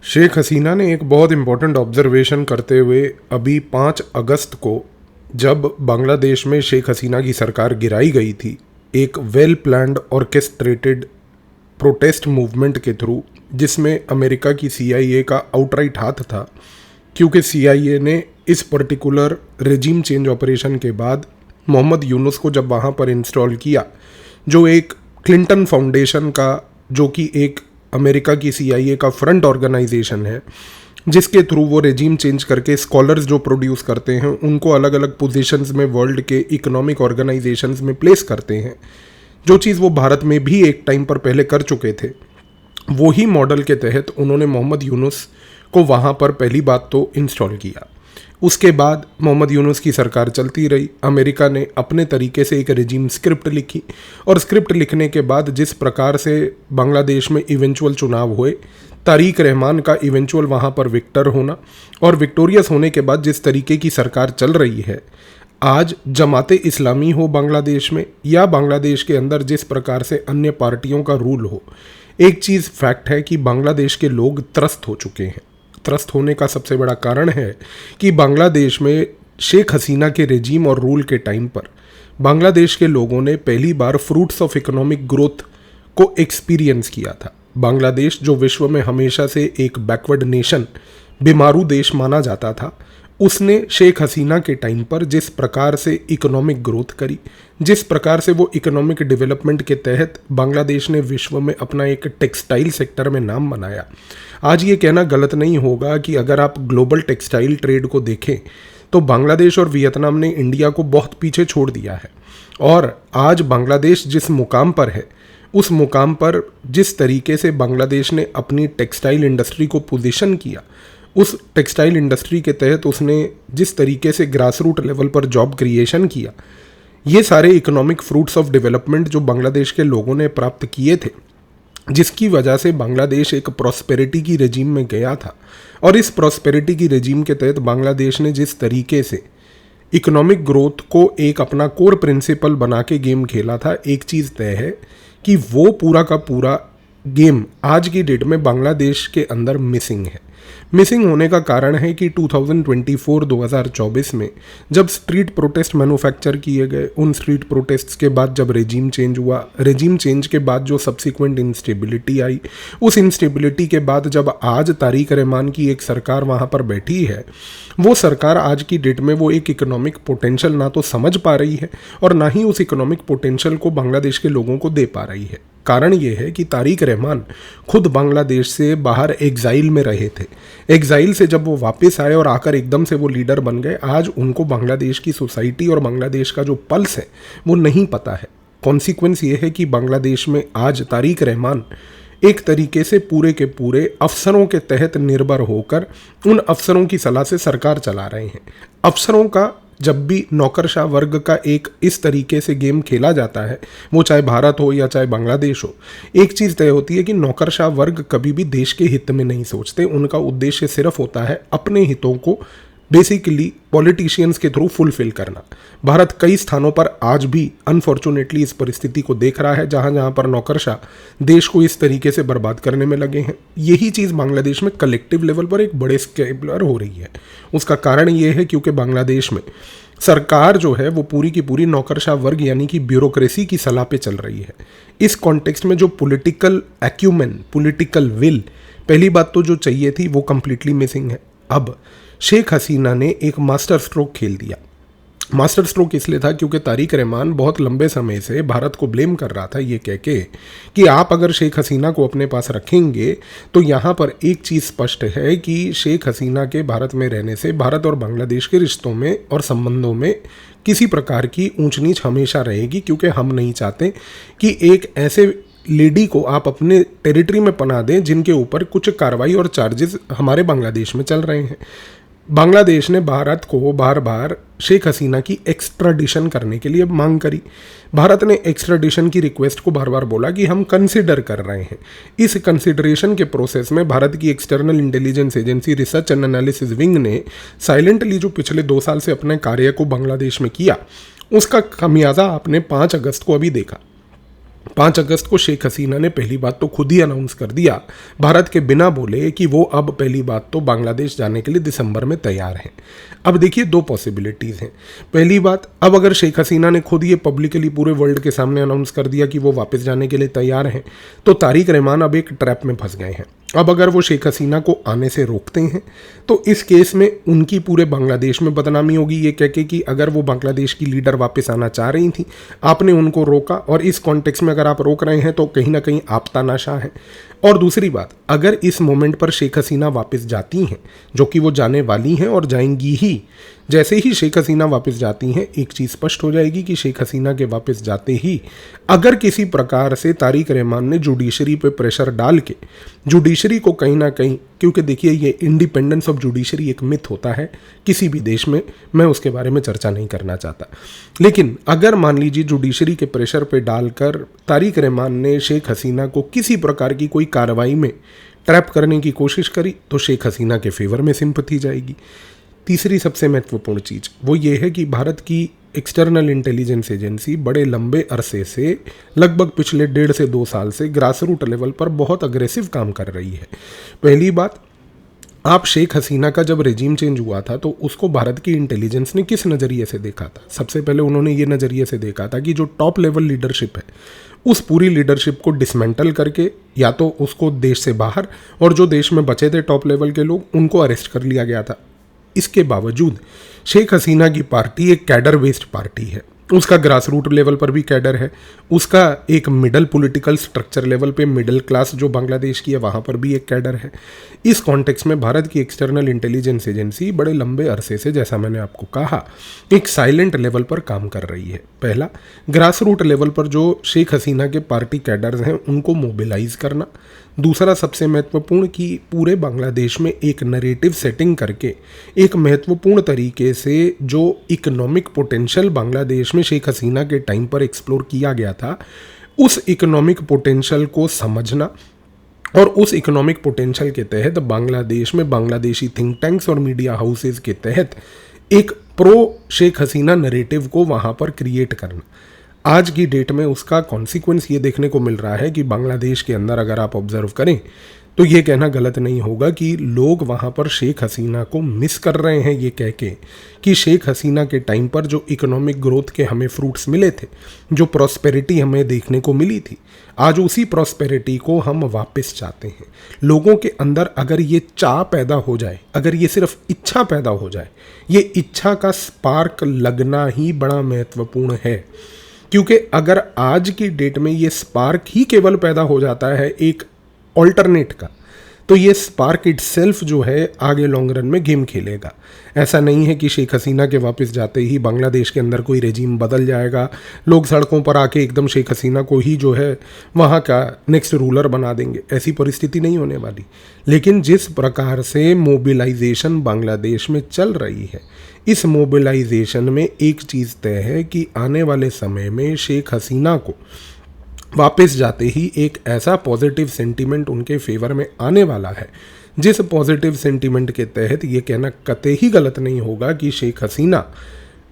शेख हसीना ने एक बहुत इम्पोर्टेंट ऑब्जर्वेशन करते हुए अभी 5 अगस्त को, जब बांग्लादेश में शेख हसीना की सरकार गिराई गई थी, एक well planned orchestrated protest movement के थ्रू, जिसमें अमेरिका की CIA का आउटराइट हाथ था, क्योंकि CIA ने इस पर्टिकुलर रेजिम चेंज ऑपरेशन के बाद मोहम्मद यूनुस को जब वहाँ पर इंस्टॉल किया, जो एक क्लिंटन फाउंडेशन का, जो कि एक अमेरिका की CIA का फ्रंट ऑर्गेनाइजेशन है, जिसके थ्रू वो रेजिम चेंज करके स्कॉलर्स जो प्रोड्यूस करते हैं उनको अलग अलग पोजीशंस में वर्ल्ड के इकोनॉमिक ऑर्गेनाइजेशंस में प्लेस करते हैं, जो चीज़ वो भारत में भी एक टाइम पर पहले कर चुके थे। वही मॉडल के तहत उन्होंने मोहम्मद यूनुस को वहाँ पर पहली बात तो इंस्टॉल किया। उसके बाद मोहम्मद यूनुस की सरकार चलती रही। अमेरिका ने अपने तरीके से एक रेजिम स्क्रिप्ट लिखी, और स्क्रिप्ट लिखने के बाद जिस प्रकार से बांग्लादेश में इवेंचुअल चुनाव हुए, तारिक रहमान का इवेंचुअल वहाँ पर विक्टर होना, और विक्टोरियस होने के बाद जिस तरीके की सरकार चल रही है आज, जमाते इस्लामी हो बांग्लादेश में या बांग्लादेश के अंदर जिस प्रकार से अन्य पार्टियों का रूल हो, एक चीज़ फैक्ट है कि बांग्लादेश के लोग त्रस्त हो चुके हैं। त्रस्त होने का सबसे बड़ा कारण है कि बांग्लादेश में शेख हसीना के रेजिम और रूल के टाइम पर बांग्लादेश के लोगों ने पहली बार फ्रूट्स ऑफ इकोनॉमिक ग्रोथ को एक्सपीरियंस किया था। बांग्लादेश, जो विश्व में हमेशा से एक बैकवर्ड नेशन, बीमारू देश माना जाता था, उसने शेख हसीना के टाइम पर जिस प्रकार से इकोनॉमिक ग्रोथ करी, जिस प्रकार से वो इकोनॉमिक डेवलपमेंट के तहत बांग्लादेश ने विश्व में अपना एक टेक्सटाइल सेक्टर में नाम बनाया। आज ये कहना गलत नहीं होगा कि अगर आप ग्लोबल टेक्सटाइल ट्रेड को देखें तो बांग्लादेश और वियतनाम ने इंडिया को बहुत पीछे छोड़ दिया है। और आज बांग्लादेश जिस मुकाम पर है, उस मुकाम पर जिस तरीके से बांग्लादेश ने अपनी टेक्सटाइल इंडस्ट्री को पोजीशन किया, उस टेक्सटाइल इंडस्ट्री के तहत उसने जिस तरीके से ग्रास रूट लेवल पर जॉब क्रिएशन किया, ये सारे इकोनॉमिक फ्रूट्स ऑफ डेवलपमेंट जो बांग्लादेश के लोगों ने प्राप्त किए थे, जिसकी वजह से बांग्लादेश एक प्रॉस्पेरिटी की रेजिम में गया था। और इस प्रॉस्पेरिटी की रेजिम के तहत बांग्लादेश ने जिस तरीके से इकोनॉमिक ग्रोथ को एक अपना कोर प्रिंसिपल बना के गेम खेला था, एक चीज़ तय है कि वो पूरा का पूरा गेम आज की डेट में बांग्लादेश के अंदर मिसिंग है। मिसिंग होने का कारण है कि 2024-2024 में जब स्ट्रीट प्रोटेस्ट मैन्युफैक्चर किए गए, उन स्ट्रीट प्रोटेस्ट्स के बाद जब रेजिम चेंज हुआ, रेजिम चेंज के बाद जो सब्सिक्वेंट इंस्टेबिलिटी आई, उस इंस्टेबिलिटी के बाद जब आज तारिक रहमान की एक सरकार वहाँ पर बैठी है, वो सरकार आज की डेट में वो एक इकोनॉमिक पोटेंशियल ना तो समझ पा रही है और ना ही उस इकोनॉमिक पोटेंशियल को बांग्लादेश के लोगों को दे पा रही है। कारण ये है कि तारिक रहमान खुद बांग्लादेश से बाहर एग्जाइल में रहे थे। एग्जाइल से जब वो वापस आए और आकर एकदम से वो लीडर बन गए, आज उनको बांग्लादेश की सोसाइटी और बांग्लादेश का जो पल्स है वो नहीं पता है। कॉन्सिक्वेंस ये है कि बांग्लादेश में आज तारिक रहमान एक तरीके से पूरे के पूरे अफसरों के तहत निर्भर होकर उन अफसरों की सलाह से सरकार चला रहे हैं। अफसरों का जब भी नौकरशाह वर्ग का एक इस तरीके से गेम खेला जाता है, वो चाहे भारत हो या चाहे बांग्लादेश हो, एक चीज़ तय होती है कि नौकरशाह वर्ग कभी भी देश के हित में नहीं सोचते। उनका उद्देश्य सिर्फ होता है अपने हितों को बेसिकली पॉलिटिशियंस के थ्रू फुलफिल करना। भारत कई स्थानों पर आज भी अनफॉर्चुनेटली इस परिस्थिति को देख रहा है, जहां जहां पर नौकरशाह देश को इस तरीके से बर्बाद करने में लगे हैं। यही चीज़ बांग्लादेश में कलेक्टिव लेवल पर एक बड़े स्केल हो रही है। उसका कारण ये है क्योंकि बांग्लादेश में सरकार जो है वो पूरी की पूरी नौकरशाह वर्ग यानी कि ब्यूरोक्रेसी की सलाह पे चल रही है। इस कॉन्टेक्स्ट में जो पॉलिटिकल एक्यूमेन, पॉलिटिकल विल, पहली बात तो जो चाहिए थी वो कंप्लीटली मिसिंग है। अब शेख हसीना ने एक मास्टर स्ट्रोक खेल दिया। मास्टर स्ट्रोक इसलिए था क्योंकि तारिक रहमान बहुत लंबे समय से भारत को ब्लेम कर रहा था ये कह के कि आप अगर शेख हसीना को अपने पास रखेंगे तो यहाँ पर एक चीज़ स्पष्ट है कि शेख हसीना के भारत में रहने से भारत और बांग्लादेश के रिश्तों में और संबंधों में किसी प्रकार की ऊंच नीच हमेशा रहेगी, क्योंकि हम नहीं चाहते कि एक ऐसे लेडी को आप अपने टेरिटरी में पना दें जिनके ऊपर कुछ कार्रवाई और चार्जेस हमारे बांग्लादेश में चल रहे हैं। बांग्लादेश ने भारत को बार बार शेख हसीना की एक्स्ट्राडिशन करने के लिए मांग करी। भारत ने एक्स्ट्राडिशन की रिक्वेस्ट को बार बार बोला कि हम कंसिडर कर रहे हैं। इस कंसिडरेशन के प्रोसेस में भारत की external intelligence agency research and analysis wing ने साइलेंटली जो पिछले 2 साल से अपने कार्य को बांग्लादेश में किया, उसका खमियाजा आपने 5 अगस्त को अभी देखा। 5 अगस्त को शेख हसीना ने पहली बात तो खुद ही अनाउंस कर दिया, भारत के बिना बोले, कि वो अब पहली बात तो बांग्लादेश जाने के लिए दिसंबर में तैयार हैं। अब देखिए 2 पॉसिबिलिटीज़ हैं। पहली बात, अब अगर शेख हसीना ने खुद ये पब्लिकली पूरे वर्ल्ड के सामने अनाउंस कर दिया कि वो वापस जाने के लिए तैयार हैं, तो तारिक रहमान अब एक ट्रैप में फंस गए हैं। अब अगर वो शेख हसीना को आने से रोकते हैं तो इस केस में उनकी पूरे बांग्लादेश में बदनामी होगी, ये कह के कि अगर वो बांग्लादेश की लीडर वापस आना चाह रही थी, आपने उनको रोका, और इस कॉन्टेक्स्ट में अगर आप रोक रहे हैं तो कहीं ना कहीं आप तानाशाह हैं। और दूसरी बात, अगर इस मोमेंट पर शेख हसीना वापस जाती हैं, जो कि वो जाने वाली हैं और जाएंगी ही, जैसे ही शेख हसीना वापस जाती हैं, एक चीज़ स्पष्ट हो जाएगी कि शेख हसीना के वापस जाते ही अगर किसी प्रकार से तारिक रहमान ने जुडिशरी पे प्रेशर डाल के जुडिशरी को कहीं ना कहीं, क्योंकि देखिए ये इंडिपेंडेंस ऑफ जुडिशरी एक मिथ होता है किसी भी देश में, मैं उसके बारे में चर्चा नहीं करना चाहता, लेकिन अगर मान लीजिए जुडिशरी के प्रेशर पे डालकर तारिक रहमान ने शेख हसीना को किसी प्रकार की कोई कार्रवाई में ट्रैप करने की कोशिश करी, तो शेख हसीना के फेवर में सिंपथी जाएगी। तीसरी सबसे महत्वपूर्ण चीज़ वो ये है कि भारत की एक्सटर्नल इंटेलिजेंस एजेंसी बड़े लंबे अरसे से, लगभग पिछले 1.5 से 2 साल से ग्रास रूट लेवल पर बहुत अग्रेसिव काम कर रही है। पहली बात, आप शेख हसीना का जब रेजिम चेंज हुआ था तो उसको भारत की इंटेलिजेंस ने किस नज़रिए से देखा था? सबसे पहले उन्होंने ये नज़रिए से देखा था कि जो टॉप लेवल लीडरशिप है उस पूरी लीडरशिप को डिसमेंटल करके या तो उसको देश से बाहर, और जो देश में बचे थे टॉप लेवल के लोग उनको अरेस्ट कर लिया गया था। इसके बावजूद शेख हसीना की पार्टी एक कैडर बेस्ड पार्टी है, उसका ग्रास रूट लेवल पर भी कैडर है, उसका एक मिडल पॉलिटिकल स्ट्रक्चर लेवल पे मिडिल क्लास जो बांग्लादेश की है वहाँ पर भी एक कैडर है। इस कॉन्टेक्स्ट में भारत की एक्सटर्नल इंटेलिजेंस एजेंसी बड़े लंबे अरसे से, जैसा मैंने आपको कहा, एक साइलेंट लेवल पर काम कर रही है। पहला, ग्रास रूट लेवल पर जो शेख हसीना के पार्टी कैडर्स हैं उनको मोबिलाइज करना। दूसरा सबसे महत्वपूर्ण कि पूरे बांग्लादेश में एक नरेटिव सेटिंग करके एक महत्वपूर्ण तरीके से जो इकोनॉमिक पोटेंशियल बांग्लादेश में शेख हसीना के टाइम पर एक्सप्लोर किया गया था, उस इकोनॉमिक पोटेंशियल को समझना, और उस इकोनॉमिक पोटेंशियल के तहत बांग्लादेश में बांग्लादेशी थिंक टैंक्स और मीडिया हाउसेज के तहत एक प्रो शेख हसीना नरेटिव को वहाँ पर क्रिएट करना। आज की डेट में उसका कॉन्सिक्वेंस ये देखने को मिल रहा है कि बांग्लादेश के अंदर अगर आप ऑब्जर्व करें तो ये कहना गलत नहीं होगा कि लोग वहाँ पर शेख हसीना को मिस कर रहे हैं, ये कह के कि शेख हसीना के टाइम पर जो इकोनॉमिक ग्रोथ के हमें फ्रूट्स मिले थे, जो प्रॉस्पेरिटी हमें देखने को मिली थी, आज उसी प्रॉस्पेरिटी को हम वापस चाहते हैं। लोगों के अंदर अगर ये चाह पैदा हो जाए, अगर ये सिर्फ इच्छा पैदा हो जाए, ये इच्छा का स्पार्क लगना ही बड़ा महत्वपूर्ण है, क्योंकि अगर आज की डेट में ये स्पार्क ही केवल पैदा हो जाता है एक ऑल्टरनेट का, तो ये स्पार्क इटसेल्फ जो है आगे लॉन्ग रन में गेम खेलेगा। ऐसा नहीं है कि शेख हसीना के वापस जाते ही बांग्लादेश के अंदर कोई रेजिम बदल जाएगा, लोग सड़कों पर आके एकदम शेख हसीना को ही जो है वहाँ का नेक्स्ट रूलर बना देंगे, ऐसी परिस्थिति नहीं होने वाली। लेकिन जिस प्रकार से मोबिलाइजेशन बांग्लादेश में चल रही है, इस मोबिलाइजेशन में एक चीज़ तय है कि आने वाले समय में शेख हसीना को वापस जाते ही एक ऐसा पॉजिटिव सेंटीमेंट उनके फेवर में आने वाला है, जिस पॉजिटिव सेंटीमेंट के तहत ये कहना कतई ही गलत नहीं होगा कि शेख हसीना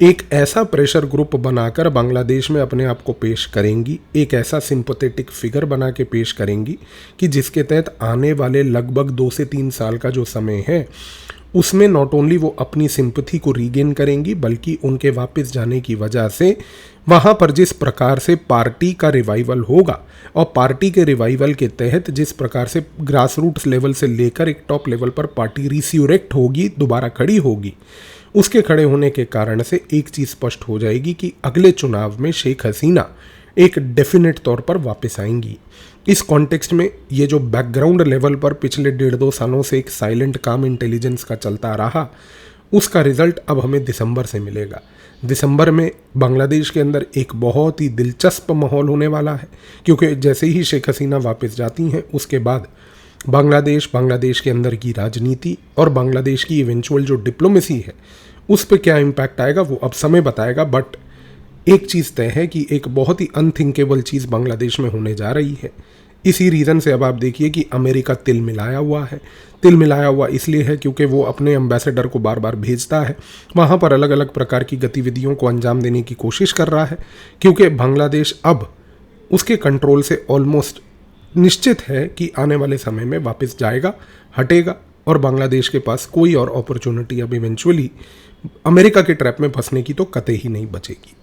एक ऐसा प्रेशर ग्रुप बनाकर बांग्लादेश में अपने आप को पेश करेंगी, एक ऐसा सिंपैथेटिक फिगर बना के पेश करेंगी कि जिसके तहत आने वाले लगभग 2 से 3 साल का जो समय है उसमें नॉट ओनली वो अपनी सिंपैथी को रीगेन करेंगी, बल्कि उनके वापस जाने की वजह से वहाँ पर जिस प्रकार से पार्टी का रिवाइवल होगा, और पार्टी के रिवाइवल के तहत जिस प्रकार से ग्रास रूट्स लेवल से लेकर एक टॉप लेवल पर पार्टी रिस्यूरेक्ट होगी, दोबारा खड़ी होगी, उसके खड़े होने के कारण से एक चीज़ स्पष्ट हो जाएगी कि अगले चुनाव में शेख हसीना एक डेफिनेट तौर पर वापस आएंगी। इस कॉन्टेक्स्ट में ये जो बैकग्राउंड लेवल पर पिछले 1.5-2 सालों से एक साइलेंट काम इंटेलिजेंस का चलता रहा, उसका रिजल्ट अब हमें दिसंबर से मिलेगा। दिसंबर में बांग्लादेश के अंदर एक बहुत ही दिलचस्प माहौल होने वाला है, क्योंकि जैसे ही शेख हसीना वापस जाती हैं उसके बाद बांग्लादेश के अंदर की राजनीति और बांग्लादेश की इवेंचुअल जो डिप्लोमेसी है उस पर क्या इम्पैक्ट आएगा वो अब समय बताएगा। बट एक चीज़ तय है कि एक बहुत ही अनथिंकेबल चीज़ बांग्लादेश में होने जा रही है। इसी रीज़न से अब आप देखिए कि अमेरिका तिल मिलाया हुआ है। तिल मिलाया हुआ इसलिए है क्योंकि वो अपने एम्बेसडर को बार बार भेजता है, वहाँ पर अलग अलग प्रकार की गतिविधियों को अंजाम देने की कोशिश कर रहा है, क्योंकि बांग्लादेश अब उसके कंट्रोल से ऑलमोस्ट निश्चित है कि आने वाले समय में वापस जाएगा, हटेगा, और बांग्लादेश के पास कोई और अपॉर्चुनिटी अब इवेंचुअली अमेरिका के ट्रैप में फंसने की तो कतई ही नहीं बचेगी।